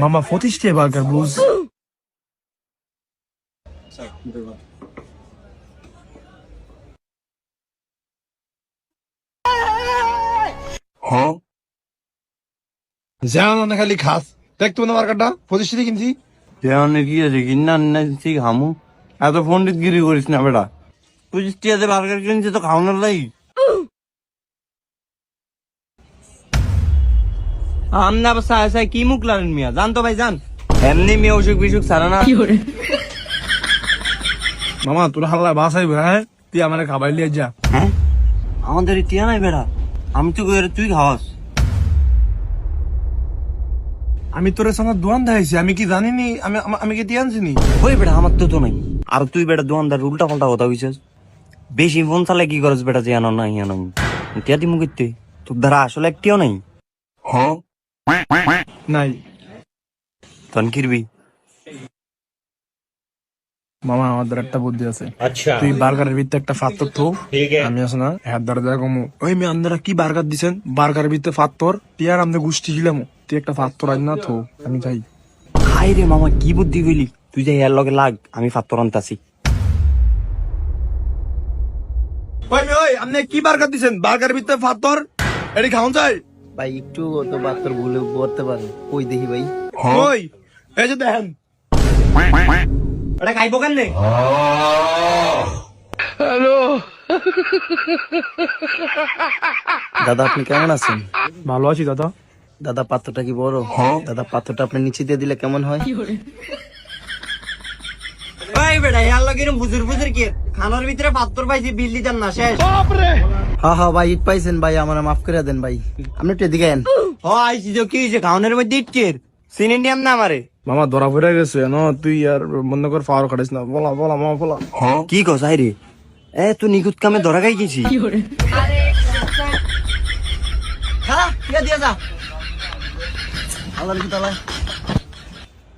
মামা 25 টাকা বার্গার বুঝ। হ্যাঁ যেমন না খালি খাস দেখতো না বার্গারটা 25 টাকা কিনছি। যেমন কি আছে কিনা আনছি খামু, এত পন্ডিত গিরি করিস না বেটা। 25 টাকাতে বার্গার কিনছি তো খাওয়ানোর লাই। আমনা সাই কি মুখ লারেন মিয়া, জান তো ভাই জান, এমনি মেয়ে অসুখ বিসুখ ছাড়া না। মামা তোর হাল্লা বাসাই ভাই তুই আমারে খাবার লিয়ে যা। হ্যাঁ আমাদের টিয়া নাই বেটা, আমি তো কই তুই খাওয়াস। আমি তোর সঙ্গে দোয়ান দেখাইছি, আমি কি জানিনি আমি কি দিয়ে আনছিনি। ওই বেটা আমার তো নাই। আর তুই বেটা দোকানদার উল্টা পাল্টা কথা কইছিস। বেশি ফোন চালাই কি করস বেটা, যে আনো না ইয়ানো টিয়া দিমু কইতে, তোর দ্বারা আসলে একটিও নাই। হ্যাঁ নাই তন কিরবি মামা আমাদের একটা বুদ্ধি আছে। তুই বার্গারের ভিতরে একটা ফাত্তর থো, আমি আস না হ্যাঁ দরজা কমু ওই মেয়ে আপনারা কি বার্গার দিছেন, বার্গারের ভিতরে ফাত্তর টিয়ার আমাদের গোষ্ঠী ছিলাম, তুই একটা ফাত্তর আজ না থো আমি যাই। হাই রে মামা কি বুদ্ধি কইলি, তুই যাই এর লগে লাগ, আমি ফাত্তর আনতাছি। ওই মেয়ে ওই আপনি কি বার্গার দিছেন, বার্গারের ভিতরে ফাত্তর এটি খাওন যায় ভাই একটু তো বাচ্চার ভুলে করতে পারে, কই দেখি ভাই। ওই এই যে দেখেন এটা খাইবো কেন নে? দাদা আপনি কেমন আছেন? ভালো আছি দাদা। দাদা পাত্রটা কি বড়? দাদা পাত্রটা আপনি নিচে দিয়ে দিলে কেমন হয়? ওই বেটা এর লগে এরকম ফুজুর ফুজুর কি, খানার ভিতরে পাত্তর পাইছি বিল দিতাম না শেষ। হ্যাঁ হ্যাঁ ভাই ইট পাইছেন ভাই, আমার মাফ করে দেন ভাই, আপনি একটু এদিকে আইন। ও আইছি তো কি হইছে, খাওয়ানোর মধ্যে ইটকের চিনি নিয়াম না আমারে। মামা ধরা পড়ে গেছে না, তুই আর বন্ধ কর ফাওয়ার কাটিস না, বলা বলা মামা বলা। কি কস হাই রে, এ তুই নিখুঁত কামে ধরা খাই গেছি। খালা ঠিক আছে, দিয়ে যা আল্লাহর কি তালা।